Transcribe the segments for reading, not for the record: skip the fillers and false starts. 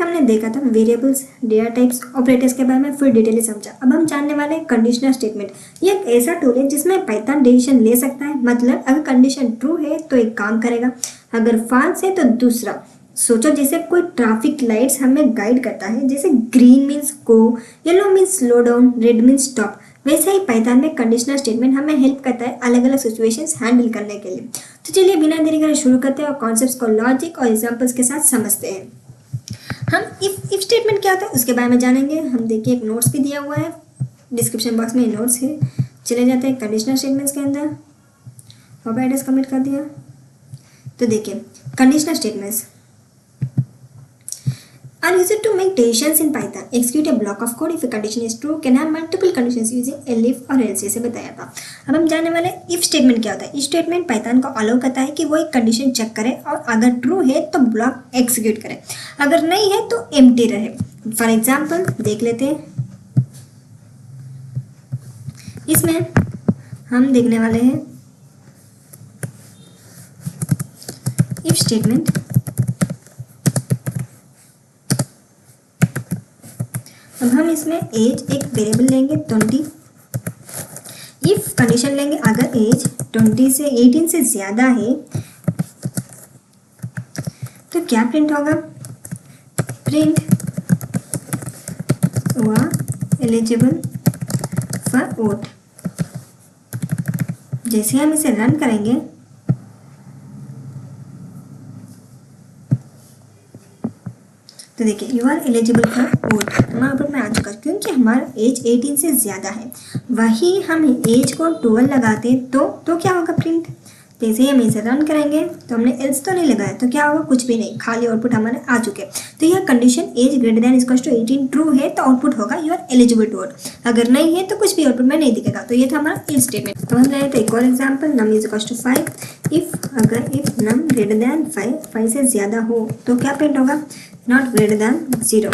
तक हमने देखा था वेरिएबल्स, डेटा टाइप्स, ऑपरेटर्स के बारे में फिर डिटेल समझा। अब हम जानने वाले हैं कंडीशनल स्टेटमेंट। ये एक ऐसा टूल है जिसमें पाइथन डिसीजन ले सकता है। मतलब अगर कंडीशन ट्रू है तो एक काम करेगा, अगर फॉल्स है तो दूसरा। सोचो जैसे कोई ट्रैफिक लाइट्स हमें गाइड करता है, जैसे green means go, yellow means slow down, red means stop. वैसे ही पाइथन में कंडीशनल स्टेटमेंट हमें हेल्प करता है अलग अलग सिचुएशंस हैंडल करने के लिए। तो चलिए बिना देरी करे शुरू करते हैं और कॉन्सेप्ट्स को लॉजिक और एग्जांपल्स के साथ समझते हैं। हम इफ स्टेटमेंट क्या होता है उसके बारे में जानेंगे। हम देखिए एक नोट्स भी दिया हुआ है, डिस्क्रिप्शन बॉक्स में नोट्स है। चले जाते हैं कंडीशनल स्टेटमेंट्स के अंदर। ऑपरेटर्स कमिट कर दिया। तो देखिए conditional statements are used to make decisions in Python. Execute a block of code if a condition is true, can have multiple conditions using elif और else जैसे बताया था। अब हम जानने वाले if स्टेटमेंट क्या होता है। if स्टेटमेंट पाइथन को अलाउ करता है कि वो एक कंडीशन चेक करे और अगर ट्रू है तो ब्लॉक एग्जीक्यूट करे, अगर नहीं है तो एम्प्टी रहे। फॉर एग्जाम्पल देख लेते हैं। इसमें हम देखने वाले हैं if स्टेटमेंट। अब हम इसमें एज एक वेरिएबल लेंगे 20। इफ कंडीशन लेंगे अगर एज 18 से ज़्यादा है तो क्या प्रिंट होगा, प्रिंट हुआ एलिजिबल फॉर वोट। जैसे हम इसे रन करेंगे तो देखिए you are eligible for vote हमारे आउटपुट में आ चुका है, क्योंकि हमारा एज 18 से ज़्यादा है। वही हम एज को 12 लगाते तो क्या होगा प्रिंट। जैसे ही हम इसे रन करेंगे तो हमने एल्स तो नहीं लगाया तो क्या होगा, कुछ भी नहीं, खाली आउटपुट हमारे आ चुके। तो यह condition age greater than equals to 18 true है तो आउटपुट होगा you are eligible to vote, अगर नहीं है तो कुछ भी आउटपुट में नहीं दिखेगा। तो ये था हमारा इफ स्टेटमेंट। तो हम ले लेते हैं एक और example, num is equals to 5। If num greater than 5 से ज़्यादा हो तो क्या प्रिंट होगा, नॉट ग्रेटर देन 0।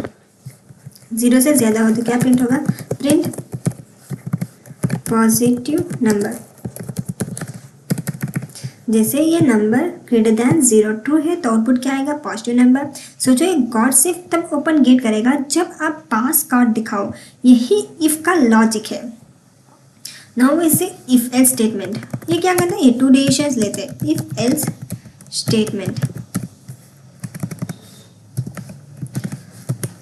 0 से ज़्यादा हो तो क्या प्रिंट होगा, प्रिंट पॉजिटिव नंबर। जैसे ये नंबर ग्रेटर देन 0 ट्रू है तो आउटपुट क्या आएगा, पॉजिटिव नंबर। सोचो ये गॉड सिर्फ तब ओपन गेट करेगा जब आप पास कार्ड दिखाओ। यही इफ का लॉजिक है। नाउ इसे इफ एल्स स्टेटमेंट, ये क्या करता है, ये 2 डिसीजंस लेते हैं। इफ एल्स स्टेटमेंट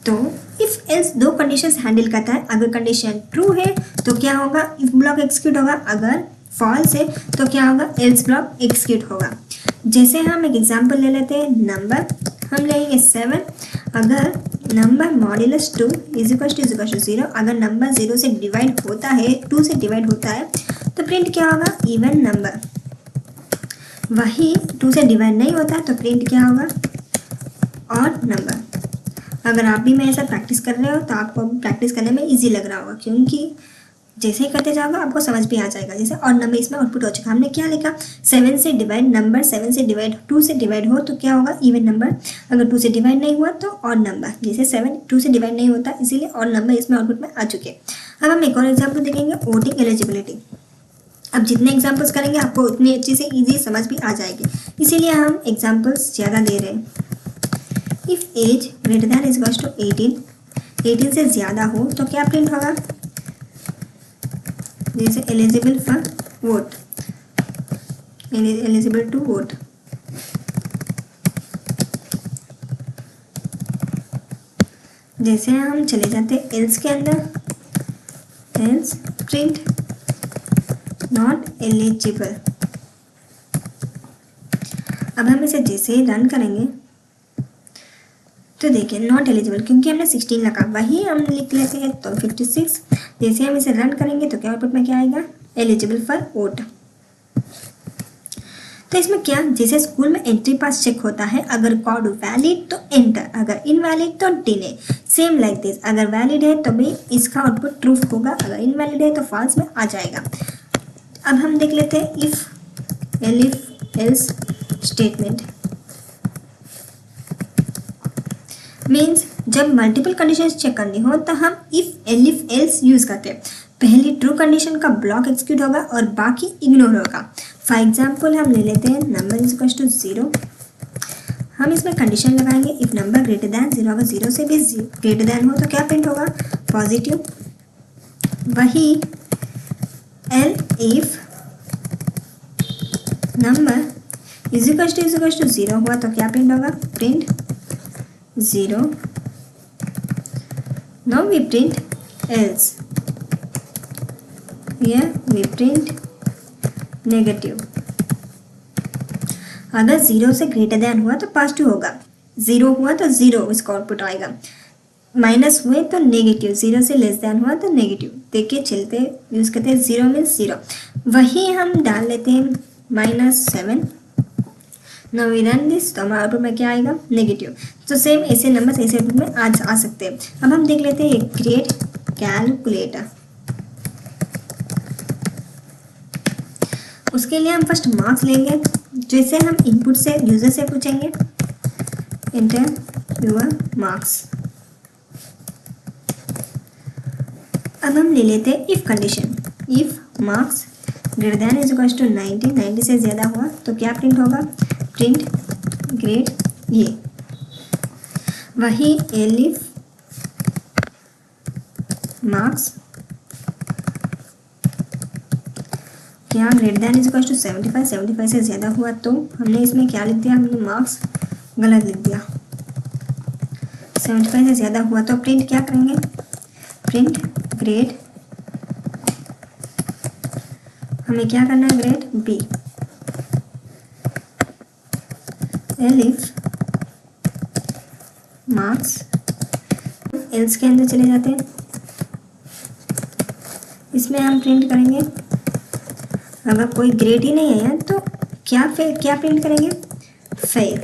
तो इफ एल्स 2 कंडीशंस हैंडल करता है। अगर कंडीशन ट्रू है तो क्या होगा, इफ ब्लॉक एग्जीक्यूट होगा, अगर फॉल्स है तो क्या होगा, एल्स ब्लॉक एग्जीक्यूट होगा। जैसे हम एक एग्जांपल ले लेते हैं, नंबर हम लेंगे 7। अगर number modulus 2 is equal to 0, अगर नंबर 0 से डिवाइड होता है, 2 से डिवाइड होता है तो प्रिंट क्या होगा, इवन नंबर। वही 2 से डिवाइड नहीं होता तो प्रिंट क्या होगा, ऑड नंबर। अगर आप भी मेरे साथ प्रैक्टिस कर रहे हो तो आपको प्रैक्टिस करने में इजी लग रहा होगा, क्योंकि जैसे ही करते जाओगे आपको समझ भी आ जाएगा। जैसे और नंबर इसमें आउटपुट हो चुका, हमने क्या लिखा, 7 से डिवाइड, नंबर 7 से डिवाइड 2 से डिवाइड हो तो क्या होगा, इवन नंबर। अगर 2 से डिवाइड नहीं हुआ तो ऑड नंबर। जैसे 7 2 से डिवाइड नहीं होता इसीलिए ऑड नंबर इसमें आउटपुट में आ चुके। अब हम एक और एग्जाम्पल देखेंगे, वोटिंग एलिजिबिलिटी। अब जितने एग्जाम्पल्स करेंगे आपको उतनी अच्छी से ईजी समझ भी आ जाएगी, इसीलिए हम एग्जाम्पल्स ज़्यादा दे रहे हैं। If age greater than is equals to 18 से ज़्यादा हो तो क्या प्रिंट होगा, जैसे eligible for vote, eligible to vote. जैसे हम चले जाते हैं एल्स के अंदर, एल्स प्रिंट नॉट एलिजिबल। अब हम इसे जैसे ही रन करेंगे तो देखिए नॉट एलिजिबल, क्योंकि हमने 16 लगा, वही हम लिख लेते हैं तो 56। जैसे हम इसे रन करेंगे तो क्या आउटपुट में क्या आएगा, एलिजिबल फॉर वोट। तो इसमें क्या, जैसे स्कूल में एंट्री पास चेक होता है, अगर कोड वैलिड तो एंटर, अगर इनवैलिड तो डिने। सेम लाइक दिस, अगर वैलिड है तो भी इसका आउटपुट ट्रू होगा, अगर इनवैलिड है तो फॉल्स में आ जाएगा। अब हम देख लेते हैं इफ एल्स स्टेटमेंट। मीन्स जब मल्टीपल कंडीशंस चेक करनी हो तो हम इफ एल्स यूज़ करते हैं। पहली ट्रू कंडीशन का ब्लॉक एग्जीक्यूट होगा और बाकी इग्नोर होगा। फॉर एग्जाम्पल हम ले लेते हैं नंबर इज इक्वल टू 0। हम इसमें कंडीशन लगाएंगे इफ नंबर ग्रेटर दैन 0, अगर 0 से भी ग्रेटर दैन हो तो क्या प्रिंट होगा, पॉजिटिव। वही elif number is equal to 0 हुआ तो क्या प्रिंट होगा, print 0। Now we print else, here we print negative. अगर 0 से ग्रेटर देन हुआ तो पॉजिटिव होगा, 0 हुआ तो 0 इसका आउटपुट आएगा, माइनस हुए तो नेगेटिव, 0 से लेस देन हुआ तो नेगेटिव। देखिए चलते यूज़ करते हैं 0 मीन्स 0, वही हम डाल लेते हैं -7। नाउ वी रन दिस, तो हमारे आउटपुट में क्या आएगा, नेगेटिव। तो सेम ऐसे नंबर ऐसे आउटपुट में आ सकते हैं। अब हम देख लेते हैं क्रिएट कैलकुलेटर। उसके लिए हम फर्स्ट मार्क्स लेंगे, जैसे हम इनपुट से यूजर से पूछेंगे एंटर योर मार्क्स। अब हम ले लेते हैं if condition, if marks greater than is equal to 90, 90 से ज़्यादा हुआ तो क्या प्रिंट होगा, प्रिंट ग्रेड ये। वही एल इफ मार्क्स क्या greater than is equal to 75, 75 से ज़्यादा हुआ तो हमने इसमें क्या लिख दिया, हमने मार्क्स गलत लिख दिया। 75 से ज़्यादा हुआ तो प्रिंट क्या करेंगे, प्रिंट ग्रेड, हमें क्या करना है, grade B. Elif marks, else के अंदर चले जाते हैं, इसमें हम प्रिंट करेंगे अगर कोई ग्रेड ही नहीं है तो क्या प्रिंट करेंगे, फेल।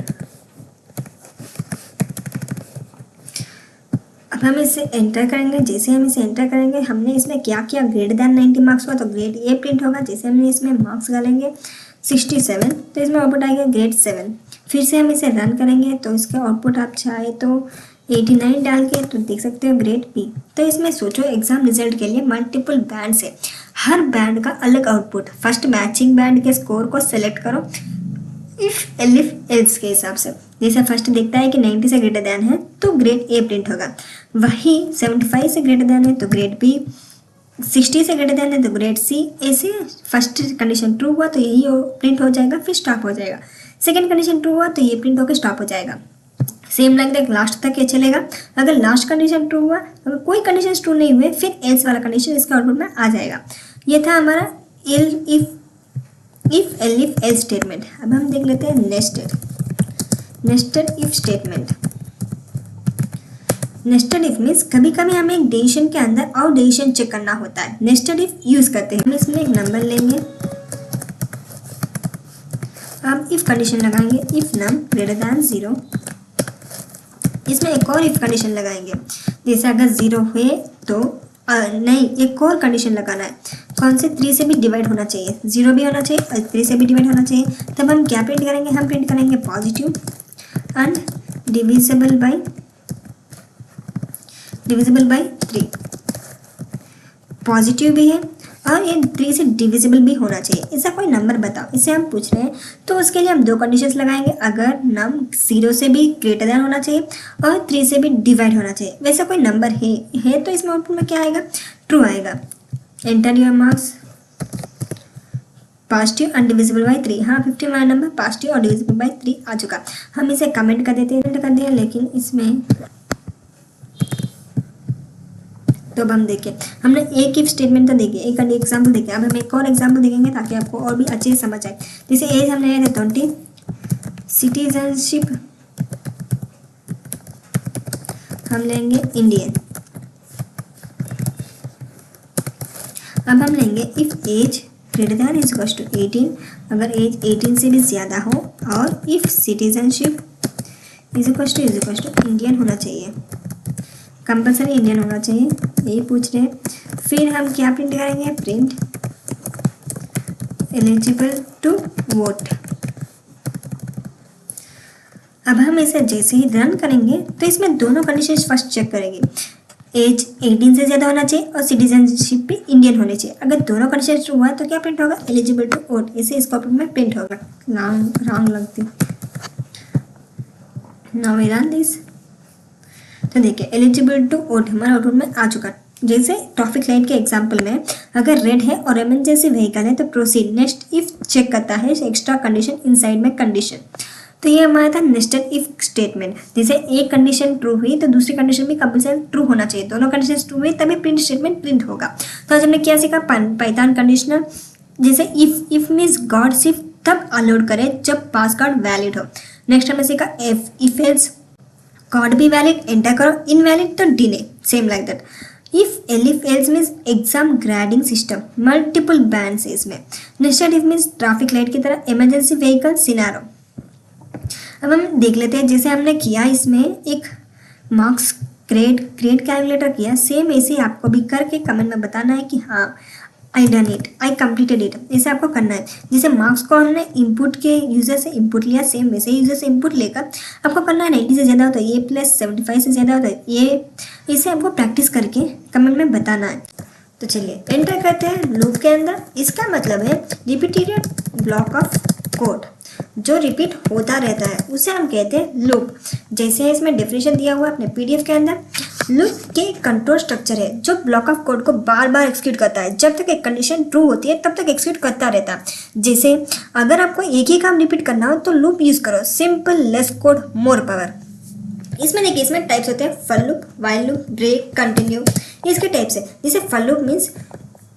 अब हम इसे एंटर करेंगे, जैसे हम इसे एंटर करेंगे हमने इसमें क्या किया, ग्रेटर देन 90 मार्क्स हुआ तो ग्रेड ए प्रिंट होगा। जैसे हमने इसमें मार्क्स डालेंगे 67 तो इसमें आउटपुट आएगा ग्रेड 7। फिर से हम इसे रन करेंगे तो इसका आउटपुट आप चाहे तो 89 डाल के तो देख सकते हो ग्रेड बी। तो इसमें सोचो एग्जाम रिजल्ट के लिए मल्टीपल बैंड है, हर बैंड का अलग आउटपुट। फर्स्ट मैचिंग बैंड के स्कोर को सेलेक्ट करो इफ एल्स के हिसाब से। जैसे फर्स्ट देखता है कि 90 से ग्रेटर देन है तो ग्रेड ए प्रिंट होगा, वही 75 से ग्रेटर देन है तो ग्रेड बी, 60 से ग्रेटर देन है तो ग्रेड सी। ऐसे फर्स्ट कंडीशन ट्रू हुआ तो यही प्रिंट हो जाएगा, फिर स्टॉप हो जाएगा। सेकेंड कंडीशन ट्रू हुआ तो ये प्रिंट होकर स्टॉप हो जाएगा। सेम लाइक दैट लास्ट तक ये चलेगा। अगर लास्ट कंडीशन ट्रू हुआ, अगर कोई कंडीशन ट्रू नहीं हुए फिर एल्स वाला कंडीशन इसके आउटपुट में आ जाएगा। ये था हमारा if L if else statement. अब हम देख लेते हैं nested if statement. Nested if means कभी कभी हमें एक डिवीजन के अंदर और डिवीजन चेक करना होता है, नेस्टेड इफ यूज करते हैं। हम इसमें एक नंबर लेंगे, अब इफ कंडीशन लगाएंगे इफ नम ग्रेटर दैन 0। इसमें एक और इफ कंडीशन लगाएंगे, जैसे अगर 0 हुए तो नहीं, एक और कंडीशन लगाना है। कौन से, 3 से भी डिवाइड होना चाहिए, 0 भी होना चाहिए और 3 से भी डिवाइड होना चाहिए। तब हम क्या प्रिंट करेंगे, हम प्रिंट करेंगे positive and divisible by 3। Positive भी है और ये 3 से डिविजिबल भी होना चाहिए। ऐसा कोई नंबर बताओ, इसे हम पूछ रहे हैं। तो उसके लिए हम 2 कंडीशंस लगाएंगे, अगर नम 0 से भी ग्रेटर देन होना चाहिए और 3 से भी डिवाइड होना चाहिए। वैसा कोई नंबर है तो इसमें आउटपुट में क्या आएगा, ट्रू आएगा। Enter your marks, positive and divisible by 3। हाँ 50 हमारा नंबर पॉजिटिव और डिविजिबल बाई 3 आ चुका। हम इसे कमेंट कर देते हैं, लेकिन इसमें तो अब हम देखें, हमने एक इफ स्टेटमेंट तो देखे, एक एग्जाम्पल देखे। अब हम एक और एग्जाम्पल देखेंगे ताकि आपको और भी अच्छे से समझ आए। जैसे एज हमने लिया था 20, सिटीजनशिप हम लेंगे इंडियन। अब हम लेंगे if age greater than is equal to 18, अगर एज 18 से भी ज़्यादा हो, और if citizenship is equal to Indian होना चाहिए, कंपल्सरी इंडियन होना चाहिए, यही पूछ रहे हैं। फिर हम क्या प्रिंट करेंगे, प्रिंट एलिजिबल टू वोट। अब हम इसे जैसे ही रन करेंगे तो इसमें दोनों कंडीशन फर्स्ट चेक करेंगे, एज 18 से ज़्यादा होना चाहिए और सिटीजनशिप भी इंडियन होनी चाहिए। अगर दोनों कंडीशन ट्रू हुआ तो क्या प्रिंट होगा, एलिजिबल टू वोट। इसे इस कॉपी में प्रिंट होगा, रॉन्ग लगती। Now we run this. तो देखिए एलिजिबल टू वोट हमारा आउटपुट में आ चुका। जैसे ट्रैफिक लाइट के एग्जांपल में अगर रेड है और इमरजेंसी व्हीकल है तो प्रोसीड नेक्स्ट इफ चेक करता है एक्स्ट्रा कंडीशन इनसाइड में कंडीशन। तो ये हमारा था नेस्टेड इफ स्टेटमेंट। जैसे एक कंडीशन ट्रू हुई तो दूसरी कंडीशन भी कंपल्सरी ट्रू होना चाहिए, दोनों कंडीशन ट्रू हुई तभी प्रिंट स्टेटमेंट प्रिंट होगा। तो आज हमने क्या सीखा, पाइथन कंडीशनल। जैसे इफ मीन्स गॉड सिर्फ तब अलाउड करे जब पास कार्ड वैलिड हो। नेक्स्ट हमने सीखा इफ एल्स गॉड भी वैलिड एंटर करो, इनवैलिड तो delay, same like that. If else means exam grading system, multiple bands है इसमें। Nested if means traffic light की तरह इमरजेंसी व्हीकल सिनेरियो। अब हम देख लेते हैं, जैसे हमने किया इसमें एक मार्क्स क्रिएट कैलकुलेटर किया, सेम ऐसे ही आपको भी करके कमेंट में बताना है कि हाँ I done it, I completed it, ऐसे आपको करना है। जैसे मार्क्स को हमने इनपुट के यूजर से इनपुट लिया, सेम वैसे ही यूजर से इनपुट लेकर आपको करना है। 90 से ज़्यादा होता है ये प्लस 75 से ज़्यादा होता है ये, इसे आपको प्रैक्टिस करके कमेंट में बताना है। तो चलिए एंटर करते हैं लूप के अंदर। इसका मतलब है रिपीटेड ब्लॉक ऑफ कोड, जो रिपीट होता रहता है उसे हम कहते हैं लूप। जैसे इसमें डेफिनेशन दिया हुआ है अपने पीडीएफ के अंदर, लूप के कंट्रोल स्ट्रक्चर है जो ब्लॉक ऑफ कोड को बार बार एक्सिक्यूट करता है, जब तक एक कंडीशन ट्रू होती है तब तक एक्सिक्यूट करता रहता है। जैसे अगर आपको एक ही काम रिपीट करना हो तो लूप यूज करो, simple less code more power. इसमें देखिए इसमें टाइप्स होते हैं for loop, while loop, break, continue, इसके टाइप्स है। जैसे फॉर लूप मीन्स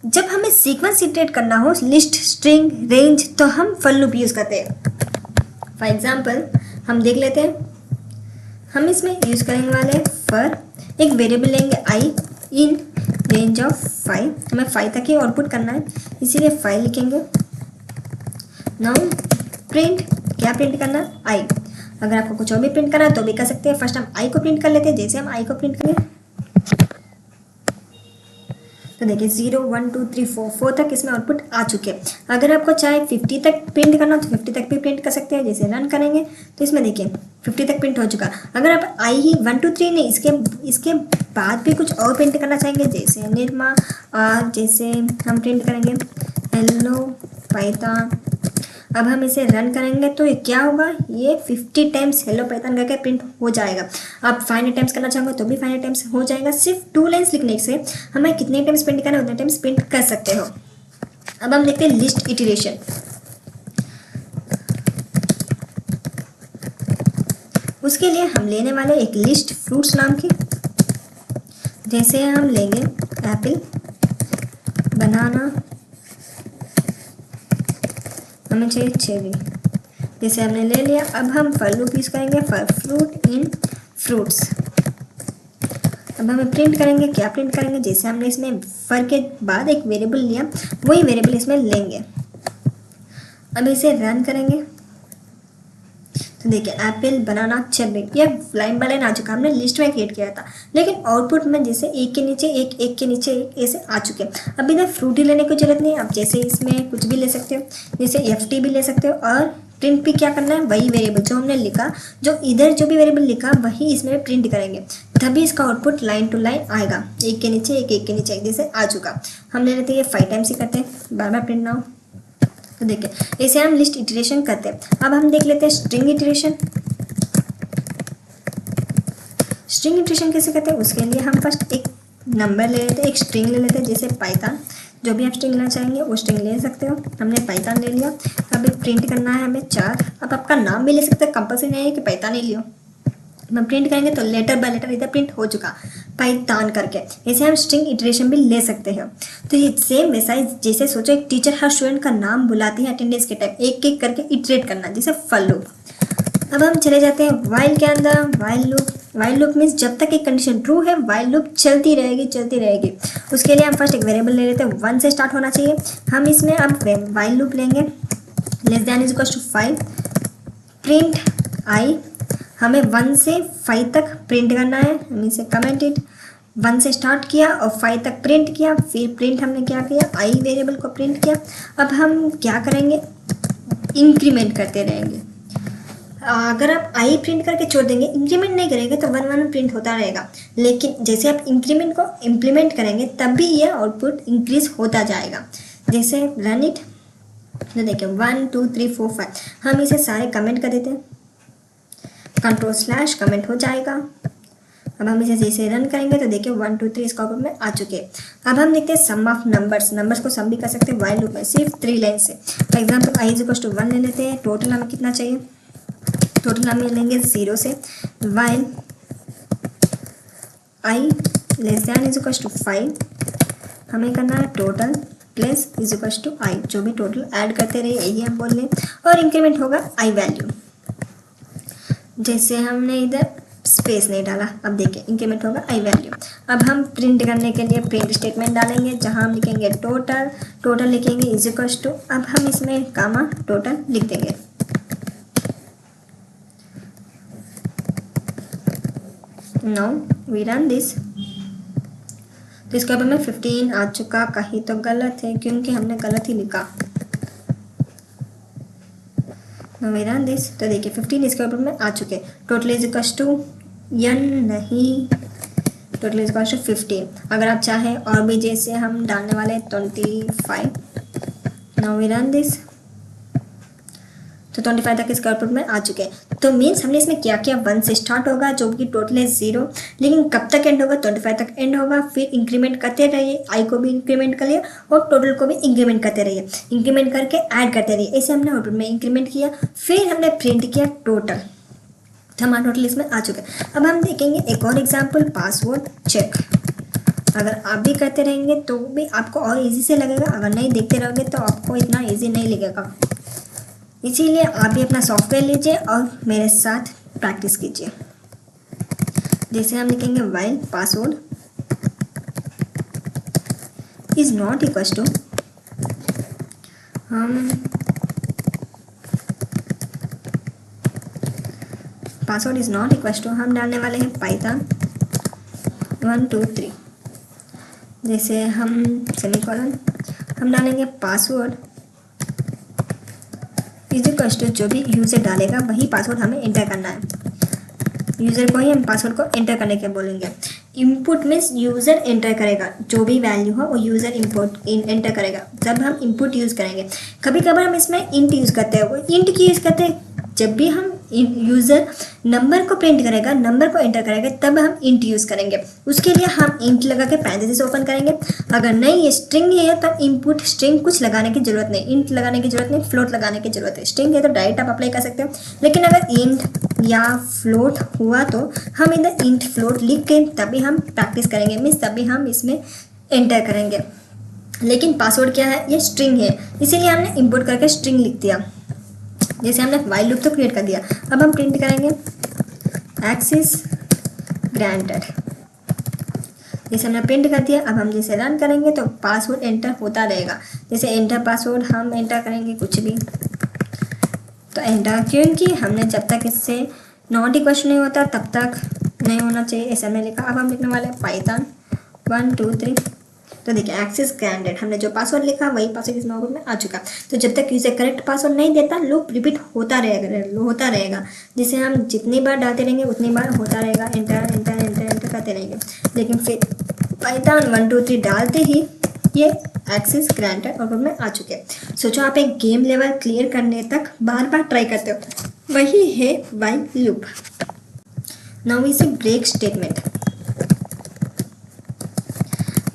जब हमें सीक्वेंस इटरेट करना हो, लिस्ट, स्ट्रिंग, रेंज, तो हम फॉर लूप यूज करते हैं। फॉर एग्जाम्पल हम देख लेते हैं, हम इसमें यूज करेंगे वाले फॉर, एक वेरिएबल लेंगे आई इन रेंज ऑफ 5, हमें 5 तक ही आउटपुट करना है इसीलिए 5 लिखेंगे। नाउ प्रिंट, क्या प्रिंट करना है, आई। अगर आपको कुछ और भी प्रिंट करना है तो भी कर सकते हैं। फर्स्ट हम आई को प्रिंट कर लेते हैं। जैसे हम आई को प्रिंट करें तो देखिए 0 1 2 3 4 तक इसमें आउटपुट आ चुके हैं। अगर आपको चाहे 50 तक प्रिंट करना हो तो 50 तक भी प्रिंट कर सकते हैं। जैसे रन करेंगे तो इसमें देखिए 50 तक प्रिंट हो चुका। अगर आप आई ही 1 2 3 नहीं, इसके बाद भी कुछ और प्रिंट करना चाहेंगे, जैसे निर्मा, जैसे हम प्रिंट करेंगे हेलो पाइथन। अब हम इसे रन करेंगे तो ये क्या होगा, ये 50 टाइम्स हेलो पाइथन करके प्रिंट हो जाएगा। आप 500 टाइम्स करना चाहोगे तो भी 500 टाइम्स हो जाएगा। सिर्फ 2 लाइन्स लिखने से हमें कितने टाइम्स प्रिंट करना है उतने टाइम्स प्रिंट कर सकते हो। अब हम देखते हैं लिस्ट इटरेशन। उसके लिए हम लेने वाले एक लिस्ट फ्रूट्स नाम की। जैसे हम लेंगे एप्पल, बनाना, हमें चाहिए चेरी, जैसे हमने ले लिया। अब हम फॉर लूप यूज करेंगे फॉर फ्रूट इन फ्रूट्स। अब हमें प्रिंट करेंगे, क्या प्रिंट करेंगे, जैसे हमने इसमें फॉर के बाद एक वेरिएबल लिया वही वेरिएबल इसमें लेंगे। अब इसे रन करेंगे तो देखिए एप्पल, बनाना, चेरी, ये लाइन बाय लाइन आ चुका। हमने लिस्ट में क्रिएट किया था लेकिन आउटपुट में जैसे एक के नीचे एक, एक के नीचे एक ऐसे आ चुके। अब इधर फ्रूट ही लेने की जरूरत नहीं है, आप जैसे इसमें कुछ भी ले सकते हो, जैसे एफटी भी ले सकते हो। और प्रिंट भी क्या करना है, वही वेरिएबल जो हमने लिखा, जो इधर जो भी वेरिएबल लिखा वही इसमें प्रिंट करेंगे, तभी इसका आउटपुट लाइन टू लाइन आएगा। एक के नीचे एक, एक के नीचे एक, जैसे आ चुका। हम ले लेते हैं ये 5 टाइम्स ही करते हैं, बार बार प्रिंट ना हो। तो देखिए इसे हम लिस्ट इटरेशन करते हैं। अब हम देख लेते हैं स्ट्रिंग इटरेशन। स्ट्रिंग इटरेशन कैसे करते हैं, उसके लिए हम फर्स्ट एक नंबर ले लेते हैं, एक स्ट्रिंग ले लेते हैं, जैसे पाइथन, जो भी आप स्ट्रिंग लेना चाहेंगे वो स्ट्रिंग ले सकते हो। हमने पाइथन ले लिया। अब प्रिंट करना है हमें 4। अब आपका नाम भी ले सकते हैं, कंपल्सरी नहीं है कि पाइथन ही लियो। हम प्रिंट करेंगे तो लेटर बाय लेटर इधर प्रिंट हो चुका पाइथन करके। ऐसे हम स्ट्रिंग इटरेशन भी ले सकते हैं। तो ये सेम वैसा ही, जैसे सोचो एक टीचर हर स्टूडेंट का नाम बुलाती है अटेंडेंस के टाइम, एक एक करके इटरेट करना, जैसे फॉर लूप। अब हम चले जाते हैं व्हाइल के अंदर। While loop, while loop means जब तक एक कंडीशन ट्रू है व्हाइल लूप चलती रहेगी चलती रहेगी। उसके लिए हम फर्स्ट एक वेरिएबल ले लेते हैं, 1 से स्टार्ट होना चाहिए। हम इसमें अब व्हाइल लूप लेंगे, less than is equal to 5, print I. हमें 1 से 5 तक प्रिंट करना है। हम इसे कमेंट इट, 1 से स्टार्ट किया और 5 तक प्रिंट किया। फिर प्रिंट हमने क्या किया, आई वेरिएबल को प्रिंट किया। अब हम क्या करेंगे, इंक्रीमेंट करते रहेंगे। अगर आप आई प्रिंट करके छोड़ देंगे, इंक्रीमेंट नहीं करेंगे तो 1 1 प्रिंट होता रहेगा। लेकिन जैसे आप इंक्रीमेंट को इम्प्लीमेंट करेंगे तभी ये आउटपुट इंक्रीज होता जाएगा। जैसे रन इट, तो देखिए 1 2 3 4 5, हम इसे सारे कमेंट कर देते हैं। कंट्रोल स्लैश कमेंट हो जाएगा। अब हम इसे जैसे रन करेंगे तो देखिए 1 2 3 इसका आउटपुट में आ चुके हैं। अब हम देखते हैं सम ऑफ नंबर्स को सम भी कर सकते हैं वाइल लूप में सिर्फ 3 लाइन से। For example I is equal to 1 ले लेते हैं। टोटल हमें कितना चाहिए, टोटल हम लेंगे 0 से। While I less than is equal to 5 हमें करना है total plus is equal to I, जो भी टोटल ऐड करते रहिए यही हम बोल रहे हैं। और इंक्रीमेंट होगा आई वैल्यू। जैसे हमने इधर स्पेस नहीं डाला, अब देखिए इंक्रीमेंट होगा आई वैल्यू। अब हम प्रिंट करने के लिए प्रिंट स्टेटमेंट डालेंगे, जहां हम लिखेंगे टोटल लिखेंगे इज इक्वल टू, अब हम इसमें कामा टोटल लिख देंगे। नाउ वी रन दिस, तो इसके ऊपर में 15 आ चुका। कहीं तो गलत है क्योंकि हमने गलत ही लिखा। वी रन दिस, तो देखिए 15 इसके ऊपर में आ चुके। Total is equal to n नहीं, टोटल इज इक्वल टू 15। अगर आप चाहें और भी जैसे हम डालने वाले 25। नाउ वी रन दिस, तो 25 तक इसके आउटपुट में आ चुके हैं। तो मीन्स हमने इसमें क्या किया, 1 से स्टार्ट होगा जो कि टोटल है 0, लेकिन कब तक एंड होगा, 25 तक एंड होगा। फिर इंक्रीमेंट करते रहिए, आई को भी इंक्रीमेंट कर लिया और टोटल को भी इंक्रीमेंट करते रहिए, इंक्रीमेंट करके ऐड करते रहिए। ऐसे हमने आउटपुट में इंक्रीमेंट किया। फिर हमने प्रिंट किया टोटल, तो हमारा टोटल इसमें आ चुका है। अब हम देखेंगे एक और एग्जाम्पल, पासवर्ड चेक। अगर आप भी करते रहेंगे तो भी आपको और इजी से लगेगा, अगर नहीं देखते रहोगे तो आपको इतना ईजी नहीं लगेगा। इसीलिए आप भी अपना सॉफ्टवेयर लीजिए और मेरे साथ प्रैक्टिस कीजिए। जैसे हम लिखेंगे while password is not equal to, हम password is not equal to हम डालने वाले हैं पाइथन 1 2 3। जैसे हम सेमीकोलन हम डालेंगे पासवर्ड इज इक्वल टू, जो भी यूज़र डालेगा वही पासवर्ड हमें एंटर करना है। यूज़र को ही हम पासवर्ड को एंटर करने के बोलेंगे। इनपुट मीन्स यूज़र एंटर करेगा, जो भी वैल्यू हो वो यूज़र एंटर करेगा जब हम इनपुट यूज़ करेंगे। कभी कभार हम इसमें इंट यूज़ करते हैं। वो इंट की यूज़ करते हैं जब भी हम यूज़र नंबर को प्रिंट करेगा, नंबर को एंटर करेगा, तब हम इंट यूज़ करेंगे। उसके लिए हम इंट लगा के पैरेंथेसिस ओपन करेंगे। अगर नहीं ये स्ट्रिंग है तो इनपुट स्ट्रिंग कुछ लगाने की जरूरत नहीं, इंट लगाने की जरूरत नहीं, फ्लोट लगाने की जरूरत है। स्ट्रिंग है तो डायरेक्ट आप अप्लाई कर सकते हो, लेकिन अगर इंट या फ्लोट हुआ तो हम इधर इंट फ्लोट लिख के तभी हम प्रैक्टिस करेंगे, मीन्स तभी हम इसमें एंटर करेंगे। लेकिन पासवर्ड क्या है, ये स्ट्रिंग है, इसीलिए हमने इम्पोर्ट करके स्ट्रिंग लिख दिया। जैसे हमने वाइल लूप तो क्रिएट कर दिया। अब हम प्रिंट करेंगे एक्सेस ग्रांटेड, जैसे हमने प्रिंट कर दिया। अब हम जैसे रन करेंगे तो पासवर्ड एंटर होता रहेगा। जैसे एंटर पासवर्ड हम एंटर करेंगे कुछ भी तो एंटर, क्योंकि हमने जब तक इससे नॉट इक्वल नहीं होता तब तक नहीं होना चाहिए, ऐसा हमने लिखा। अब हम लिखने वाले पाइथन 1 2 3, तो देखिए एक्सेस ग्रांटेड, हमने जो पासवर्ड लिखा वही पासवर्ड इसमें आउटपुट में आ चुका। तो जब तक यूजर करेक्ट पासवर्ड नहीं देता लूप रिपीट होता रहेगा। जिसे हम जितनी बार डालते रहेंगे उतनी बार होता रहेगा, एंटर एंटर एंटर एंटर करते रहेंगे। लेकिन फिर पाइथन 1 2 3 डालते ही ये एक्सेस ग्रांटेड आउटपुट में आ चुके हैं। सोचो आप एक गेम लेवल क्लियर करने तक बार बार ट्राई करते हो, वही है while loop. Now we see break statement.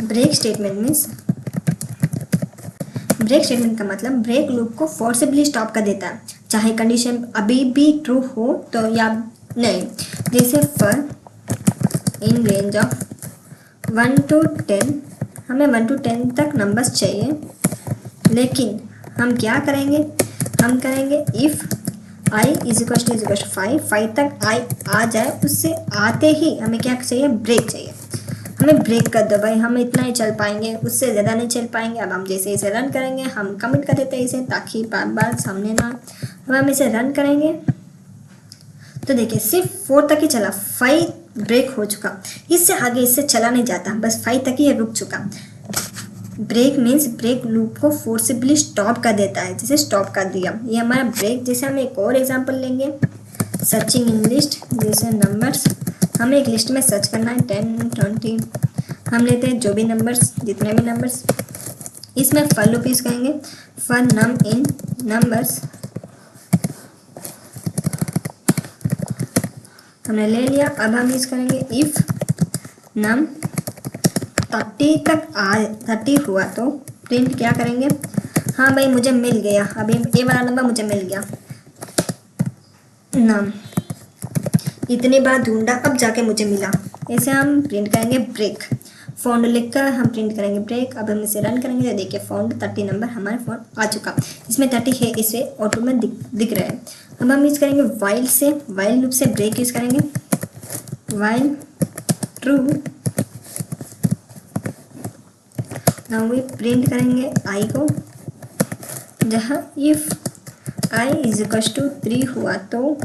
Break statement means, break statement का मतलब ब्रेक लूप को फोर्सिबली स्टॉप कर देता है, चाहे कंडीशन अभी भी ट्रू हो तो या नहीं। जैसे for in range of 1 to 10, हमें 1 to 10 तक नंबर्स चाहिए, लेकिन हम क्या करेंगे, हम करेंगे if I is equal to 5 तक आई आ जाए, उससे आते ही हमें क्या चाहिए, ब्रेक चाहिए। हमें ब्रेक कर दो भाई, हम इतना ही चल पाएंगे, उससे ज़्यादा नहीं चल पाएंगे। अब हम जैसे इसे रन करेंगे, हम कमिट कर देते हैं इसे ताकि बार बार सामने ना। अब हम इसे रन करेंगे तो देखिए सिर्फ 4 तक ही चला, 5 ब्रेक हो चुका, इससे आगे इससे चला नहीं जाता, बस 5 तक ही रुक चुका। ब्रेक मीन्स ब्रेक लूप को फोर्सिबली स्टॉप कर देता है, जैसे स्टॉप कर दिया, ये हमारा ब्रेक। जैसे हम एक और एग्जांपल लेंगे, सर्चिंग इन लिस्ट। जैसे नंबर्स, हमें एक लिस्ट में सर्च करना है 10 20, हम लेते हैं जो भी नंबर्स, जितने भी नंबर्स। इसमें फॉर लूप यूज करेंगे, फॉर नम इन नंबर्स हमने ले लिया। अब हम यूज करेंगे इफ नम 30 तक आ 30 हुआ तो प्रिंट क्या करेंगे, हाँ भाई मुझे मिल गया, अभी ये वाला नंबर मुझे मिल गया, नम इतनी बार ढूंढा अब जाके मुझे मिला, ऐसे हम प्रिंट करेंगे ब्रेक। फाउंड लिखकर हम प्रिंट करेंगे ब्रेक। अब हम इसे रन करेंगे तो देखिए फाउंड 30 नंबर हमारे फाउंड आ चुका, इसमें 30 है, इसे ऑटो में दिख रहा है। अब हम यूज करेंगे वाइल से, वाइल लूप से ब्रेक यूज करेंगे, while true. Now we print करेंगे आई को, जहाँ if I is equal to 3 हुआ तो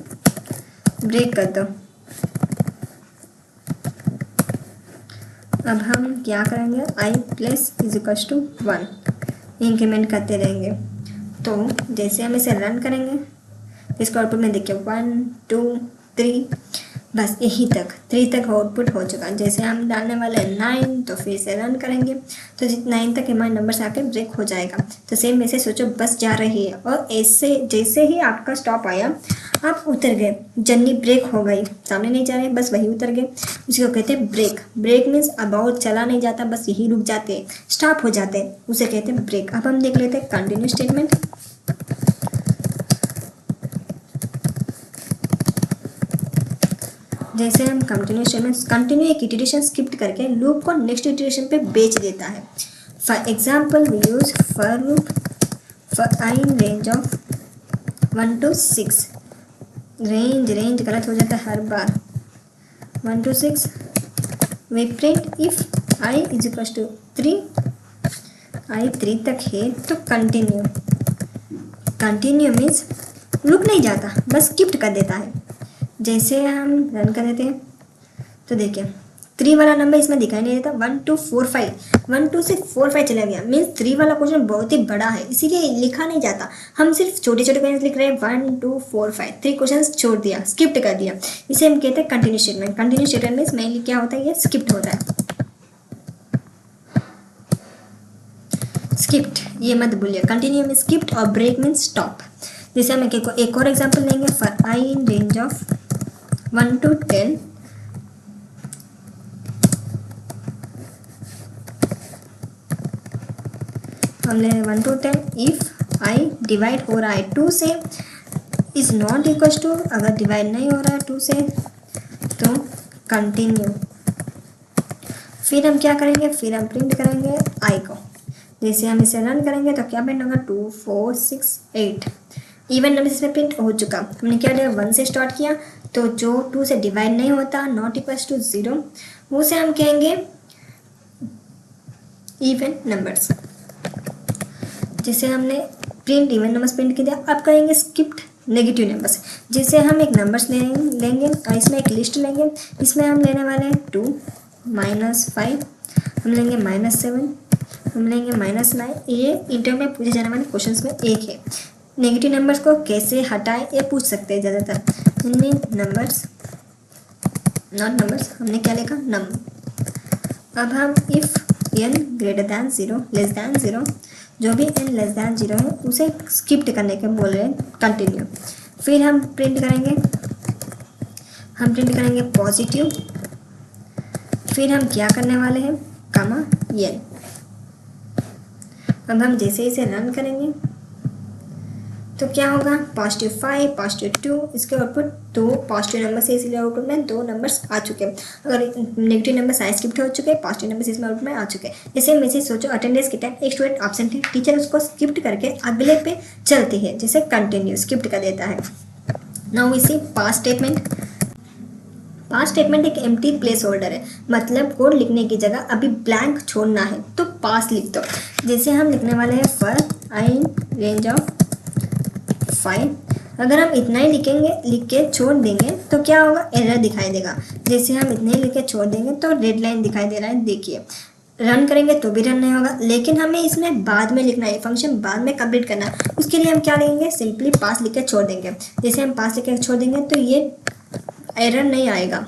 ब्रेक कर दो। अब हम क्या करेंगे, I plus is equal to 1 increment करते रहेंगे। तो जैसे हम इसे रन करेंगे इसको आउटपुट में देखिए 1 2 3, बस यही तक 3 तक आउटपुट हो चुका। जैसे हम डालने वाले हैं 9 तो फिर से रन करेंगे तो 9 तक हमारे नंबर आके ब्रेक हो जाएगा। तो सेम वैसे सोचो बस जा रही है और ऐसे जैसे ही आपका स्टॉप आया आप उतर गए, जर्नी ब्रेक हो गई, सामने नहीं जा रहे बस वही उतर गए, उसी को कहते हैं ब्रेक। ब्रेक मीन्स अबाउट चला नहीं जाता, बस यही रुक जाते हैं, स्टॉप हो जाते हैं, उसे कहते हैं ब्रेक। अब हम देख लेते हैं कंटिन्यू स्टेटमेंट। जैसे हम कंटिन्यू एक इटरेशन स्किप करके लूप को नेक्स्ट इटरेशन पे बेच देता है। For example we use for loop for I in range of 1 to 6, range गलत हो जाता है हर बार, 1 to 6 we print if I is equal to 3, I 3 तक है तो कंटिन्यू मीन्स रुक नहीं जाता, बस स्किप कर देता है। जैसे हम रन कर देते हैं तो देखिए 3 वाला नंबर इसमें दिखाई नहीं देता, 1 2 4 5, 1 2 से 4 5 चला गया, मीन्स 3 वाला क्वेश्चन बहुत ही बड़ा है इसीलिए लिखा नहीं जाता। हम सिर्फ छोटे छोटे क्वेश्चन लिख रहे हैं, 1 2 4 5, 3 क्वेश्चन छोड़ दिया, स्किप्ट कर दिया, इसे हम कहते हैं continue statement. Continue statement means mainly क्या होता है, ये स्किप्ट होता है, स्किप्ट ये मत भूलिए। कंटिन्यू में स्किप्ट और ब्रेक मीन्स स्टॉप। जैसे हम एक और एग्जाम्पल लेंगे for I in range of 1 to 10, हमने 1 to 10 इफ आई डिवाइड हो रहा है 2 से इज नॉट इक्वल टू, अगर डिवाइड नहीं हो रहा है 2 से तो कंटिन्यू। फिर हम क्या करेंगे, फिर हम प्रिंट करेंगे आई को। जैसे हम इसे रन करेंगे तो क्या प्रिंट होगा, 2 4 6 8 इवन नंबर इसमें प्रिंट हो चुका। हमने क्या किया, 1 से स्टार्ट किया तो जो 2 से डिवाइड नहीं होता नॉट इक्वल टू 0 उसे हम कहेंगे इवन नंबर्स। जैसे हमने प्रिंट इवन नंबर्स प्रिंट किया, अब करेंगे स्किप्ड नेगेटिव नंबर्स। जैसे हम एक नंबर्स लेंगे और इसमें एक लिस्ट लेंगे, इसमें हम लेने वाले हैं 2 -5, हम लेंगे -7, हम लेंगे -9। ये इंटरव्यू में पूछे जाने वाले क्वेश्चंस में एक है। नेगेटिव नंबर्स को कैसे हटाएं ये पूछ सकते हैं ज़्यादातर। नंबर्स नॉट नंबर्स, हमने क्या लिखा, नम। अब हम if n greater than 0 less than 0, जो भी n लेस दैन 0 है उसे स्किप्ट करने के बोल रहे हैं, कंटिन्यू। फिर हम प्रिंट करेंगे पॉजिटिव, फिर हम क्या करने वाले हैं, कमा n। अब हम जैसे इसे रन करेंगे तो क्या होगा, +5 +2, इसके आउटपुट 2 पॉजिटिव नंबर से, इसलिए आउटपुट में 2 नंबर्स आ चुके हैं। अगर नेगेटिव नंबर साइज स्किप्ट हो चुके हैं, पॉजिटिव नंबर इसमें आउटपुट में आ चुके हैं। जैसे मैसेज सोचो अटेंडेंस के टाइम एक स्टूडेंट एब्सेंट है, टीचर उसको स्किप्ट करके अगले पे चलती है, जैसे कंटिन्यू स्किप्ट कर देता है। Now we see pass statement. Pass statement एक एम्प्टी प्लेस होल्डर है, मतलब कोड लिखने की जगह अभी ब्लैंक छोड़ना है तो पास लिख दो। जैसे हम लिखने वाले हैं for I in range of 5, अगर हम इतना ही लिख के छोड़ देंगे तो क्या होगा, एरर दिखाई देगा। जैसे हम इतने ही लिख के छोड़ देंगे तो रेड लाइन दिखाई दे रहा है, देखिए। रन करेंगे तो भी रन नहीं होगा, लेकिन हमें इसमें बाद में लिखना है, फंक्शन बाद में कंप्लीट करना है। उसके लिए हम क्या लेंगे, सिंपली पास लिख के छोड़ देंगे। जैसे हम पास लिख के छोड़ देंगे तो ये एरर नहीं आएगा।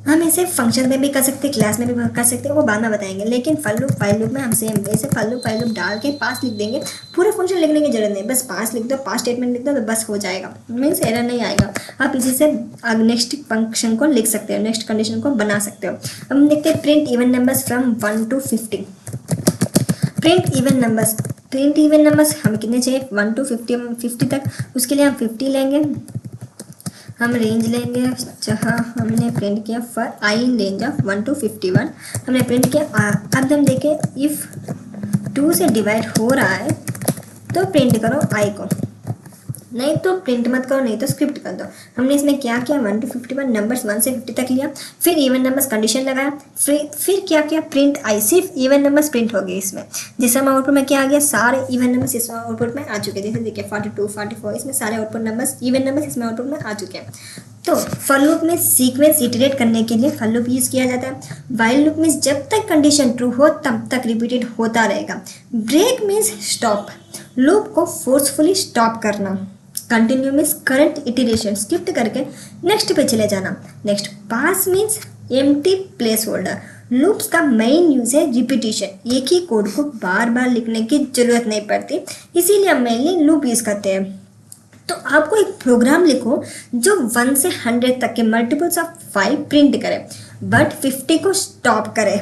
हम इसे फंक्शन में भी कर सकते हैं, क्लास में भी कर सकते हैं, वो बाद में बताएंगे। लेकिन फॉर लूप फाइल लूप में हम सेम वैसे फॉर लूप डाल के पास लिख देंगे, पूरे फंक्शन लिखने की जरूरत नहीं, बस पास लिख दो, पास स्टेटमेंट लिख दो तो बस हो जाएगा, मीन्स एरर नहीं आएगा। आप इसी से नेक्स्ट फंक्शन को लिख सकते हो, नेक्स्ट कंडीशन को बना सकते हो। अब हम देखते हैं print even numbers from 1 to 50। Print even numbers हम कितने चाहिए, 1 to 50 तक। उसके लिए हम 50 लेंगे, हम रेंज लेंगे जहाँ हमने प्रिंट किया for I in range of 1 to 51 हमने प्रिंट किया। अब हम देखें इफ़ 2 से डिवाइड हो रहा है तो प्रिंट करो आई को, नहीं तो प्रिंट मत करो, नहीं तो स्क्रिप्ट कर दो। हमने इसमें क्या किया, 1 to 51 नंबर्स 1 से 50 तक लिया, फिर इवन नंबर्स कंडीशन लगाया, फिर क्या किया, प्रिंट आई, सिर्फ इवन नंबर्स प्रिंट हो गए इसमें। जैसे हम आउटपुट में क्या आ गया, सारे इवन नंबर्स इसमें आउटपुट में आ चुके हैं। जैसे देखिए 42 44 इसमें सारे आउटपुट नंबर्स इवन नंबर्स इसमें आउटपुट में आ चुके हैं। तो फॉर लूप में सीक्वेंस इटरेट करने के लिए फॉर लूप यूज़ किया जाता है। वाइल लूप में जब तक कंडीशन ट्रू हो तब तक रिपीटेड होता रहेगा। ब्रेक मीन्स स्टॉप, लूप को फोर्सफुली स्टॉप करना। Continue means current iteration skip करके नेक्स्ट पे चले जाना। Next pass means empty place holder, loops का मेन यूज है रिपीटिशन, एक ही कोड को बार बार लिखने की जरूरत नहीं पड़ती, इसीलिए हम मेनली लूप यूज करते हैं। तो आपको एक प्रोग्राम लिखो जो 1 से 100 तक के मल्टीपल्स ऑफ 5 प्रिंट करे बट 50 को स्टॉप करे।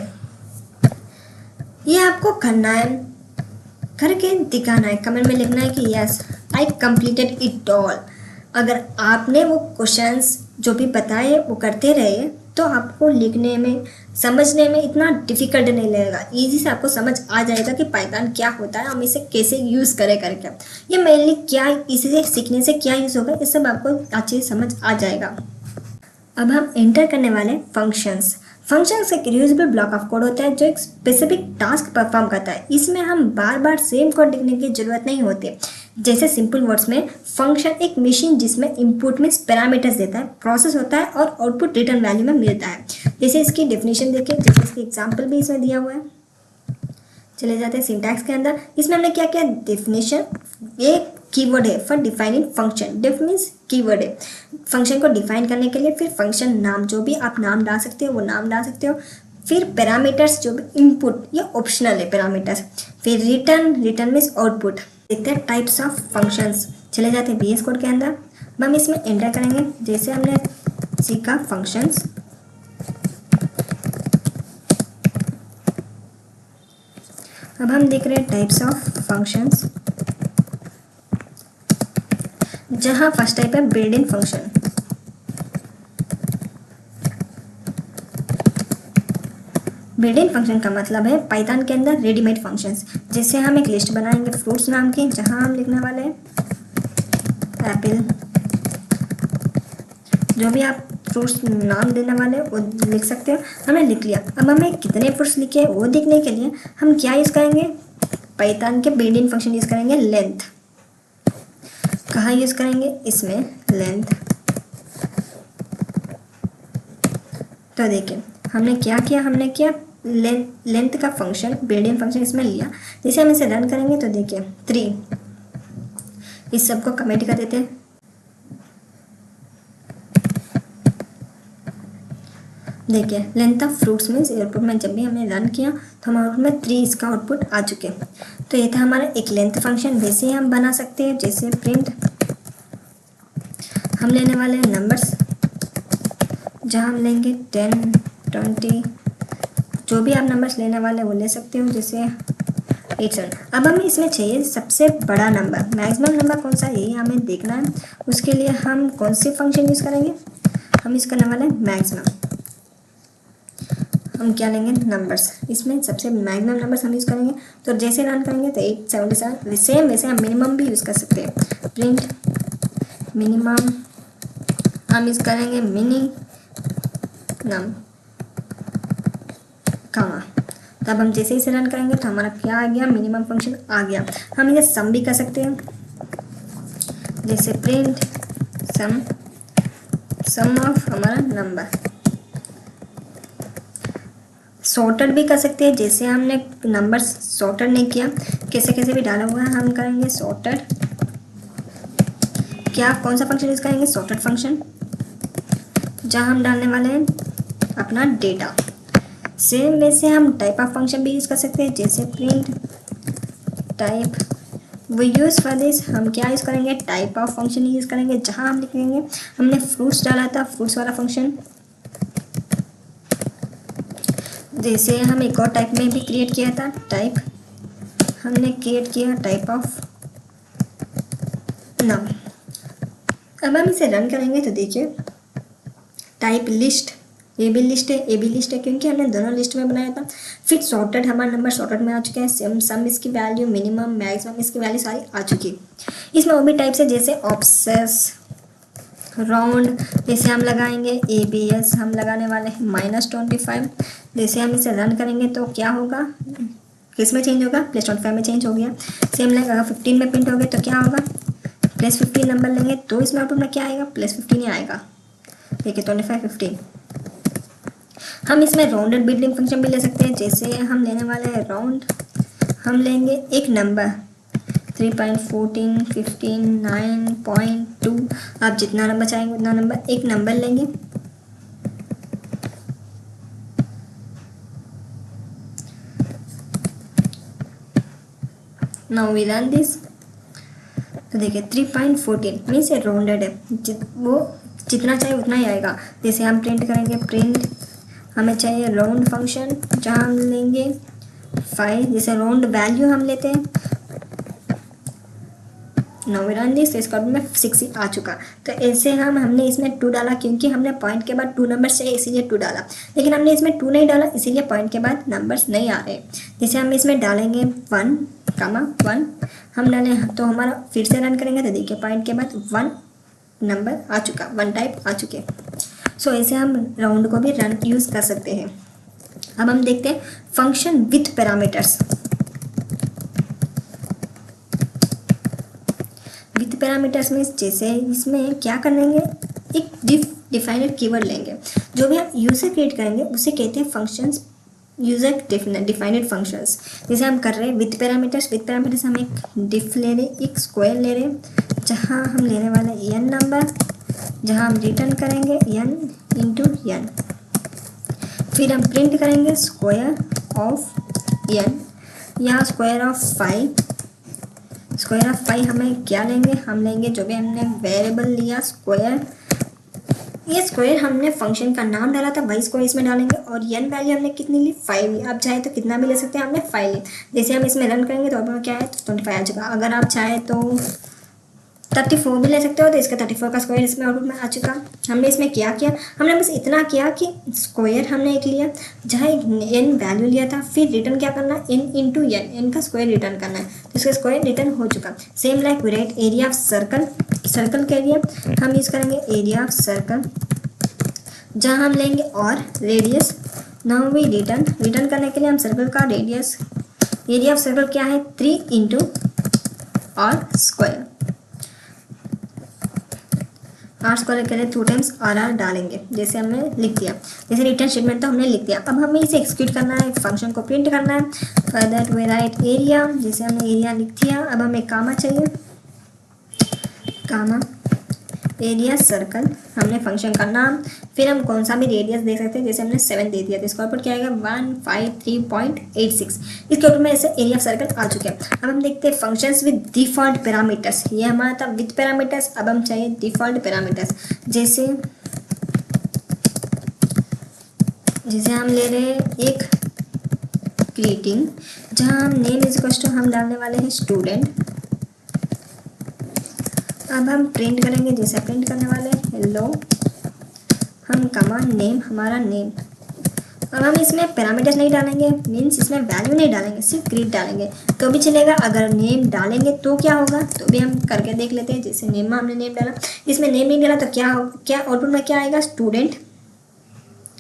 ये आपको करना है, करके दिखाना है, कमेंट में लिखना है कि yes I completed it all. अगर आपने वो क्वेश्चंस जो भी बताए वो करते रहे तो आपको लिखने में समझने में इतना डिफिकल्ट नहीं लगेगा, इजी से आपको समझ आ जाएगा कि पाइथन क्या होता है, हम इसे कैसे यूज़ करें करके। ये मेनली क्या, इसे सीखने से क्या यूज़ होगा, ये सब आपको अच्छे से समझ आ जाएगा। अब हम एंटर करने वाले फंक्शंस। फंक्शंस एक रीयूजेबल ब्लॉक ऑफ कोड होता है जो एक स्पेसिफिक टास्क परफॉर्म करता है। इसमें हम बार बार सेम कोड लिखने की जरूरत नहीं होती। जैसे सिंपल वर्ड्स में फंक्शन एक मशीन जिसमें इनपुट में पैरामीटर्स देता है, प्रोसेस होता है और आउटपुट रिटर्न वैल्यू में मिलता है। जैसे इसकी डेफिनेशन देखिए, जैसे इसकी एग्जांपल भी इसमें दिया हुआ है। चले जाते हैं सिंटैक्स के अंदर। इसमें हमने क्या किया, डेफिनेशन एक कीवर्ड है for defining function. Def means keyword है फंक्शन को डिफाइन करने के लिए। फिर फंक्शन नाम, जो भी आप नाम डाल सकते हो वो नाम डाल सकते हो। फिर पैरामीटर्स, जो भी इनपुट या ऑप्शनल है पैरामीटर्स। फिर रिटर्न मीन्स आउटपुट। देखते हैं टाइप्स ऑफ फंक्शंस। चले जाते हैं VS कोड के अंदर। अब हम इसमें एंटर करेंगे, जैसे हमने सीखा फंक्शंस। अब हम देख रहे हैं टाइप्स ऑफ फंक्शंस, जहां फर्स्ट टाइप है built in function. Built in function का मतलब है पाइथन के अंदर रेडीमेड फंक्शंस। जैसे हम एक लिस्ट बनाएंगे फ्रूट्स नाम की, जहां हम लिखने वाले हैं एप्पल। जो भी आप फ्रूट्स नाम देने वाले वो लिख सकते हो। हमने लिख लिया। अब हमें कितने फ्रूट्स लिखे वो देखने के लिए हम क्या यूज़ करेंगे, पाइथन के बिल्ट इन फंक्शन यूज़ करेंगे, लेंथ। कहाँ यूज़ करेंगे, इसमें लेंथ। तो देखिए हमने क्या किया, हमने किया लेंथ का फंक्शन, बिल्ट इन फंक्शन इसमें लिया। जैसे हम इसे रन करेंगे तो देखिए 3, इस सबको कमेंट कर देते हैं। देखिए length of fruits means output में जब भी हमने रन किया तो हमारे आउटपुट में 3 इसका आउटपुट आ चुके। तो ये था हमारा एक लेंथ फंक्शन। वैसे ही हम बना सकते हैं, जैसे प्रिंट हम लेने वाले हैं नंबर्स, जहाँ हम लेंगे 10 20, जो भी आप नंबर्स लेने वाले वो ले सकते हो, जैसे 8 7। अब हमें इसमें चाहिए सबसे बड़ा नंबर, मैक्सिमम नंबर कौन सा है ये हमें देखना है। उसके लिए हम कौन से फंक्शन यूज़ करेंगे, हम यूज़ करने वाले हैं मैक्सिमम। हम क्या लेंगे, नंबर्स, इसमें सबसे मैक्सिमम नंबर्स हम यूज़ करेंगे। तो जैसे रन करेंगे तो 877, सेम वैसे हम मिनिमम भी यूज़ कर सकते हैं। प्रिंट मिनिमम हम यूज़ करेंगे मिनिमम कमा। तब हम जैसे इसे रन करेंगे तो हमारा क्या आ गया, मिनिमम फंक्शन आ गया। हम इसे सम भी कर सकते हैं, जैसे प्रिंट सम ऑफ हमारा नंबर। सॉर्टेड भी कर सकते हैं, जैसे हमने नंबर सॉर्टेड नहीं किया, कैसे कैसे भी डाला हुआ है, हम करेंगे सॉर्टेड। क्या कौन सा फंक्शन यूज़ करेंगे, सॉर्टेड फंक्शन, जहाँ हम डालने वाले हैं अपना डेटा। सेम वैसे हम टाइप ऑफ फंक्शन भी यूज़ कर सकते हैं, जैसे प्रिंट टाइप। वो यूज़ फॉर दिस हम क्या यूज़ करेंगे, टाइप ऑफ फंक्शन यूज़ करेंगे, जहाँ हम लिखेंगे हमने फ्रूट्स डाला था, फ्रूट्स वाला फंक्शन। जैसे हम एक और टाइप में भी क्रिएट किया था, टाइप हमने क्रिएट किया टाइप ऑफ नाम। अब हम इसे रन करेंगे तो देखिए टाइप लिस्ट, ये भी लिस्ट है, ये भी लिस्ट है, क्योंकि हमने दोनों लिस्ट में बनाया था। फिर सॉर्टेड, हमारा नंबर सॉर्टेड में आ चुका है। सम इसकी वैल्यू, मिनिमम, मैक्सिमम इसकी वैल्यू सारी आ चुकी है। इसमें वो भी टाइप्स है, जैसे ऑब्सेस, राउंड, जैसे हम लगाएंगे ABS हम लगाने वाले हैं -25। जैसे हम इसे रन करेंगे तो क्या होगा, किस में चेंज होगा, +25 में चेंज हो गया। सेम लाइक अगर 15 में प्रिंट हो गए तो क्या होगा, +15 नंबर लेंगे तो इसमें आउटपुट में क्या आएगा, +15 ही आएगा। देखिए 25 15। हम इसमें राउंडेड बिल्डिंग फंक्शन भी ले सकते हैं, जैसे हम लेने वाले हैं राउंड, हम लेंगे एक नंबर 3.14 15 9.2, आप जितना नंबर चाहेंगे उतना नंबर, एक नंबर लेंगे। नाउ वी रन दिस तो देखिए 3.14 मीन्स ये राउंडेड है, वो जितना चाहिए उतना ही आएगा। जैसे हम प्रिंट करेंगे, प्रिंट हमें चाहिए राउंड फंक्शन, जहाँ हम लेंगे 5, जैसे राउंड वैल्यू हम लेते हैं। नाउ वी रन दिस, इसका में 6 आ चुका। तो ऐसे हमने इसमें 2 डाला, क्योंकि हमने पॉइंट के बाद 2 नंबर्स चाहिए इसीलिए 2 डाला। लेकिन हमने इसमें 2 नहीं डाला, इसीलिए पॉइंट के बाद नंबर्स नहीं आ रहे। जैसे हम इसमें डालेंगे 1, 1 हम डालें तो हमारा फिर से रन करेंगे तो देखिए पॉइंट के बाद 1 नंबर आ चुका, 1 टाइप आ चुके। सो ऐसे हम राउंड को भी रन यूज़ कर सकते हैं। अब हम देखते हैं function with parameters. With parameters में जैसे इसमें क्या करेंगे, एक डिफाइनड कीवर्ड लेंगे। जो भी हम यूज़र क्रिएट करेंगे उसे कहते हैं फंक्शंस, यूज़र डिफाइनड फंक्शंस। जैसे हम कर रहे हैं विथ पैरामीटर्स हम एक डिफ ले रहे, एक स्क्वायर ले रहे, जहाँ हम लेने वाले n नंबर, जहाँ हम रिटर्न करेंगे n इंटू n। फिर हम प्रिंट करेंगे स्क्वायर ऑफ n, या स्क्वायर ऑफ 5। स्क्वायर ऑफ 5 हमें क्या लेंगे, हम लेंगे जो भी हमने वेरिएबल लिया स्क्वायर, ये स्क्वायर हमने फंक्शन का नाम डाला था वही स्क्वायर इसमें डालेंगे। और n वैल्यू हमने कितनी ली, 5 ली। आप चाहे तो कितना भी ले सकते हैं, हमने 5 ली। जैसे हम इसमें रन करेंगे तो अब क्या है, 25 आ चुका। अगर आप चाहे तो 34 भी ले सकते हो, तो इसका 34 का स्क्वायर इसमें आउटपुट में आ चुका। हमने इसमें क्या किया, हमने बस इतना किया कि स्क्वायर हमने एक लिया, जहाँ एक n वैल्यू लिया था, फिर रिटर्न क्या करना, n इंटू n का स्क्वायर रिटर्न करना है, तो इसका स्क्वायर रिटर्न हो चुका। Same like we write area of circle, circle के लिए हम यूज़ करेंगे एरिया ऑफ सर्कल, जहाँ हम लेंगे और रेडियस। नाउ वी रिटर्न करने के लिए हम सर्कल का रेडियस, एरिया ऑफ सर्कल क्या है, 3 इंटू और स्क्वायर। आर स्क्वायर के लिए 2 टाइम्स RR डालेंगे, जैसे हमने लिख दिया। जैसे रिटर्न स्टेटमेंट तो हमने लिख दिया। अब हमें इसे एक्सिक्यूट करना है, फंक्शन को प्रिंट करना है। For that we write area, जैसे हमने एरिया लिख दिया। अब हमें कामा चाहिए, कामा एरिया सर्कल, हमने फंक्शन का नाम, फिर हम कौन सा भी रेडियस दे सकते हैं, जैसे हमने 7 दे दिया तो इसका आउटपुट क्या आएगा, 153.86। इसके आउटपुट में ऐसे एरिया सर्कल आ चुके हैं। अब हम देखते हैं फंक्शंस विद डिफॉल्ट पैरामीटर्स। ये हमारा था विद पैरामीटर्स, अब हम चाहिए डिफॉल्ट पैरामीटर्स। जैसे हम ले रहे हैं एक ग्रीटिंग, जहाँ हम नेम इज इक्वल टू हम डालने वाले हैं स्टूडेंट। अब हम प्रिंट करेंगे, जैसे प्रिंट करने वाले हेलो, हम कमांड नेम, हमारा नेम। अब हम इसमें पैरामीटर्स नहीं डालेंगे, मीन्स इसमें वैल्यू नहीं डालेंगे, सिर्फ ग्रीट डालेंगे तो भी चलेगा। अगर नेम डालेंगे तो क्या होगा, तो भी हम करके देख लेते हैं। जैसे नेम में हमने नेम डाला, इसमें नेम नहीं डाला तो क्या आउटपुट में क्या आएगा, स्टूडेंट,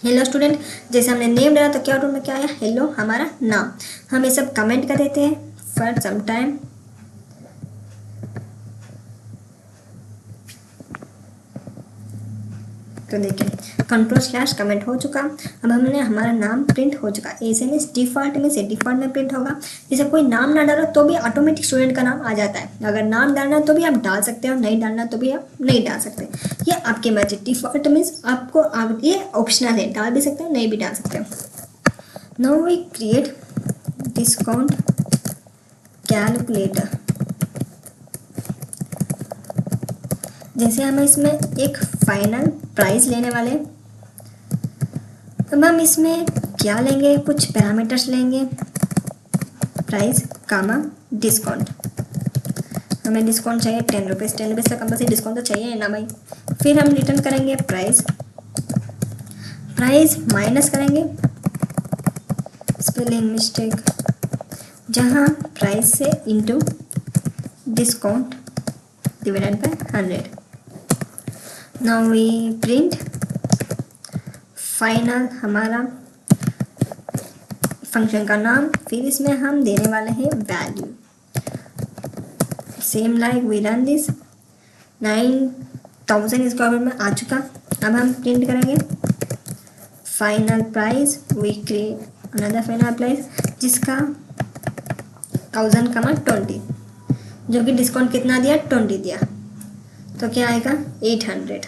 हेलो स्टूडेंट। जैसे हमने नेम डाला तो क्या आउटपुट में क्या आया, हेलो हमारा नाम। हम ये सब कमेंट कर देते हैं फॉर सम टाइम। तो देखिए कंट्रोल/ कमेंट हो चुका। अब हमने हमारा नाम प्रिंट हो चुका। ऐसे में डिफ़ॉल्ट में से डिफ़ॉल्ट में प्रिंट होगा। जैसे कोई नाम ना डालो तो भी ऑटोमेटिक स्टूडेंट का नाम आ जाता है। अगर नाम डालना तो भी आप डाल सकते हो, नहीं डालना तो भी आप नहीं डाल सकते। ये आपकी मर्जी। डिफ़ॉल्ट मीन्स आपको ये ऑप्शनल है, डाल भी सकते हो नहीं भी डाल सकते हो। Now we create discount calculator. जैसे हम इसमें एक फाइनल प्राइस लेने वाले, अब हम इसमें क्या लेंगे, कुछ पैरामीटर्स लेंगे, प्राइस कामा डिस्काउंट। हमें डिस्काउंट चाहिए 10 रुपीज़, 10 रुपीज़ का कंपल्सरी डिस्काउंट तो चाहिए ना भाई। फिर हम रिटर्न करेंगे प्राइस माइनस करेंगे स्पेलिंग मिस्टेक, जहाँ प्राइस से into discount divided by 100। Now we print final हमारा फंक्शन का नाम। फिर इसमें हम देने वाले हैं value, same like we run this. 9000 इसके ऑर्डर में आ चुका। अब हम प्रिंट करेंगे final price, we create another final price जिसका 1000, जो कि डिस्काउंट कितना दिया, 20 दिया, तो क्या आएगा 800।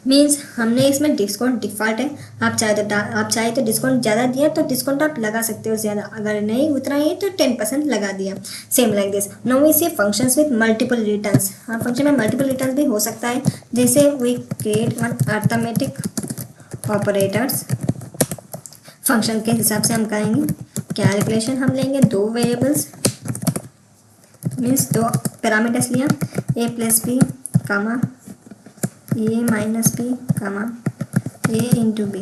मीन्स हमने इसमें डिस्काउंट डिफ़ॉल्ट है। आप चाहे तो डिस्काउंट ज़्यादा दिया तो डिस्काउंट आप लगा सकते हो ज़्यादा, अगर नहीं उतना ही तो 10% लगा दिया। Same like this. Now we see functions with multiple returns. हाँ, फंक्शन में मल्टीपल रिटर्न भी हो सकता है। जैसे we create one arithmetic operators. Function के हिसाब से हम करेंगे कैलकुलेशन। हम लेंगे 2 वेरिएबल्स, मीन्स 2 पैरामीटर्स लिया, a plus B comma a minus B comma a into B.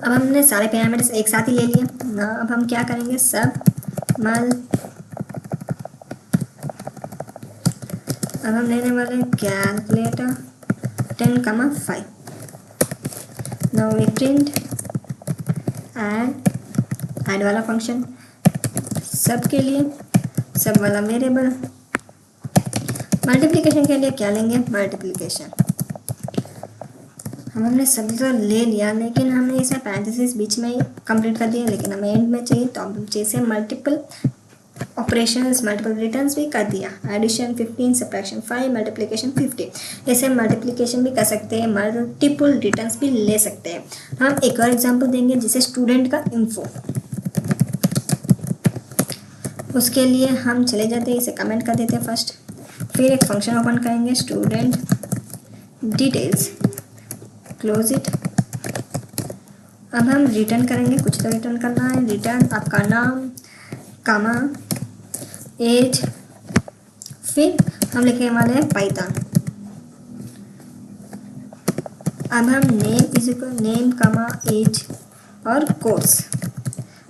अब हमने सारे पैरामीटर्स एक साथ ही ले लिए ना। अब हम क्या करेंगे, सब मल। अब हम लेने वाले calculator 10,5। Now we print add वाला फंक्शन सब के लिए, सब वाला वेरिएबल। मल्टीप्लिकेशन के लिए क्या लेंगे, मल्टीप्लिकेशन। हमने सब तो ले लिया, लेकिन हमने इसे पैरेंथेसिस बीच में ही कंप्लीट कर दिया, लेकिन हमें एंड में चाहिए तो हम जैसे मल्टीपल ऑपरेशंस, मल्टीपल रिटर्न्स भी कर दिया। Addition 15, subtraction 5, multiplication 50। ऐसे मल्टीप्लिकेशन भी कर सकते हैं, मल्टीपल रिटर्न्स भी ले सकते हैं। हम एक और एग्जाम्पल देंगे जिसे स्टूडेंट का इन्फो। उसके लिए हम चले जाते हैं, इसे कमेंट कर देते हैं फर्स्ट। फिर एक फंक्शन ओपन करेंगे स्टूडेंट डिटेल्स, क्लोज इट। अब हम रिटर्न करेंगे, कुछ तो रिटर्न करना है। रिटर्न आपका नाम कामा एज, फिर हम लिखने वाले हैं पाइथन। अब हम name is equal name comma age और कोर्स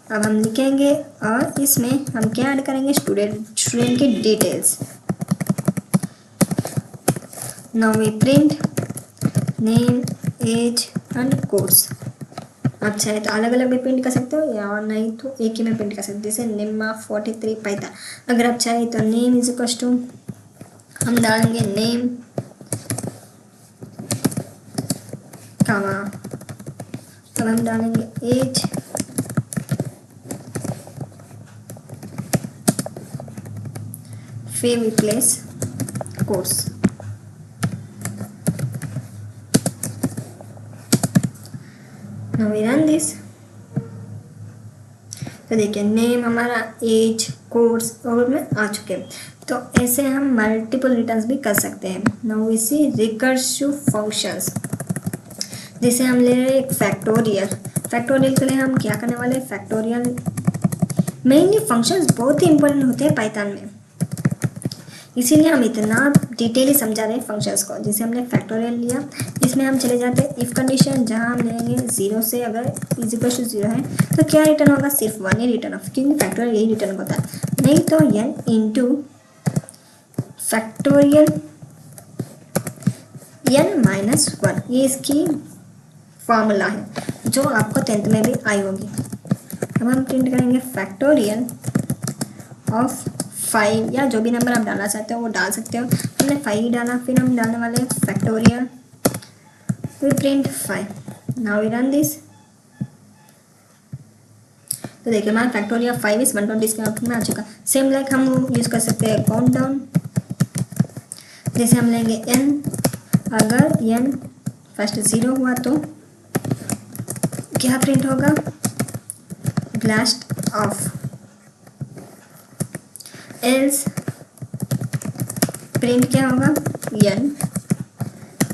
अब हम लिखेंगे, और इसमें हम क्या ऐड करेंगे, स्टूडेंट की details. Now we print name age and course. आप चाहे तो अलग अलग भी प्रिंट कर सकते हो, या नहीं तो एक ही में प्रिंट कर सकते हो। जैसे निम्मा 43 पाइथन। अगर आप चाहे तो नेम इज इक्वल टू हम डालेंगे नेम कामा, तब हम डालेंगे एज, फिर we place course. Now we run this। तो देखिए नेम हमारा एज कोर्स और में आ चुके हैं। तो ऐसे हम मल्टीपल रिटर्न्स भी कर सकते हैं। Now we see recursive functions. जैसे हम ले रहे हैं एक फैक्टोरियल के लिए हम क्या करने वाले हैं, फैक्टोरियल मेनली फंक्शंस बहुत ही इंपॉर्टेंट होते हैं पाइथन में, इसीलिए हम इतना डिटेली समझा रहे हैं फंक्शंस को। जैसे हमने फैक्टोरियल लिया, इसमें हम चले जाते हैं इफ़ कंडीशन, जहां हम लेंगे 0 से अगर इज इक्वल टू 0 है तो क्या रिटर्न होगा, सिर्फ 1 ही रिटर्न ऑफ, क्योंकि फैक्टोरियल यही रिटर्न होता है। नहीं तो n इंटू फैक्टोरियल n-1, ये इसकी फॉर्मूला है जो आपको 10th में भी आई होगी। अब हम प्रिंट करेंगे फैक्टोरियल ऑफ 5, या जो भी नंबर आप डालना चाहते हो वो डाल सकते हो। हमने 5 डाला, फिर हम डालने वाले हैं फैक्टोरियल, फिर print 5। Now we run this. तो देखिए हमारा फैक्टोरियल 5 इस 120 के आउटपुट में आ चुका। सेम लाइक हम यूज़ कर सकते हैं काउंट डाउन। जैसे हम लेंगे n, अगर n फर्स्ट 0 हुआ तो क्या प्रिंट होगा, ब्लास्ट ऑफ, एल्स प्रिंट क्या होगा n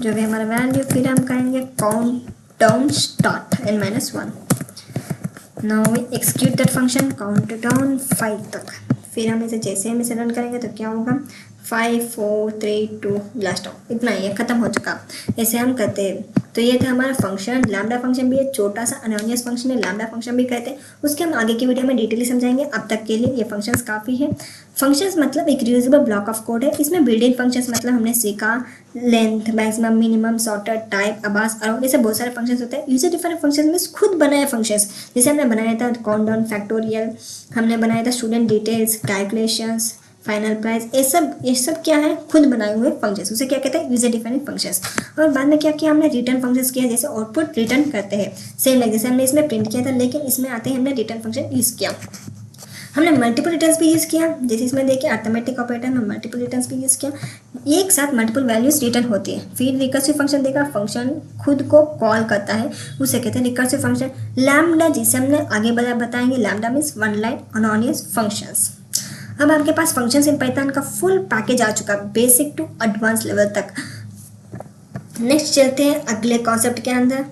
जो भी हमारा वैल्यू, फिर हम करेंगे count down start n-1। Now we execute that function count down 5 तक। फिर हम इसे जैसे हम इसे रन करेंगे तो क्या होगा 5 4 3 2 ब्लास्ट ऑफ, इतना ही है, ख़त्म हो चुका। ऐसे हम करते हैं। तो ये था हमारा फंक्शन। लैम्डा फंक्शन भी है, छोटा सा अनोनियस फंक्शन है, लैम्डा फंक्शन भी कहते हैं। उसके हम आगे की वीडियो में डिटेली समझाएंगे। अब तक के लिए ये फंक्शंस काफ़ी है। फंक्शंस मतलब एक रियूजेबल ब्लॉक ऑफ कोड है। इसमें बिल्ट इन फंक्शंस मतलब हमने सीखा length, maximum, minimum, sorter, type, Abbas, around, ऐसे बहुत सारे फंक्शंस होते हैं। यूजर डिफाइंड फंक्शंस में खुद बनाए फंक्शंस, जैसे हमने बनाया था काउंट डाउन, फैक्टोरियल, हमने बनाया था student details, calculations, final price, ये सब क्या है, खुद बनाए हुए फंक्शंस। उसे क्या कहते हैं, यूजर डिफाइंड फंक्शंस। और बाद में क्या किया हमने, रिटर्न फंक्शंस किया, जैसे आउटपुट रिटर्न करते हैं। सेम लाइक जैसे हमने इसमें प्रिंट किया था, लेकिन इसमें आते ही हमने रिटर्न फंक्शन यूज़ किया। हमने मल्टीपल रिटर्न्स भी यूज़ किया, जैसे इसमें देखिए अर्थमेटिक ऑपरेटर में मल्टीपल रिटर्न्स भी यूज़ किया। एक साथ मल्टीपल वैल्यूज रिटर्न होती है। फिर रिकर्सिव फंक्शन देखा, फंक्शन खुद को कॉल करता है, उसे कहते हैं रिकर्सिव फंक्शन। लैम्डा जिसे हमने आगे बताएंगे, lambda means one line anonymous functions. अब आपके पास फंक्शंस इन पाइथन का फुल पैकेज आ चुका, बेसिक टू एडवांस लेवल तक। नेक्स्ट चलते हैं अगले कॉन्सेप्ट के अंदर।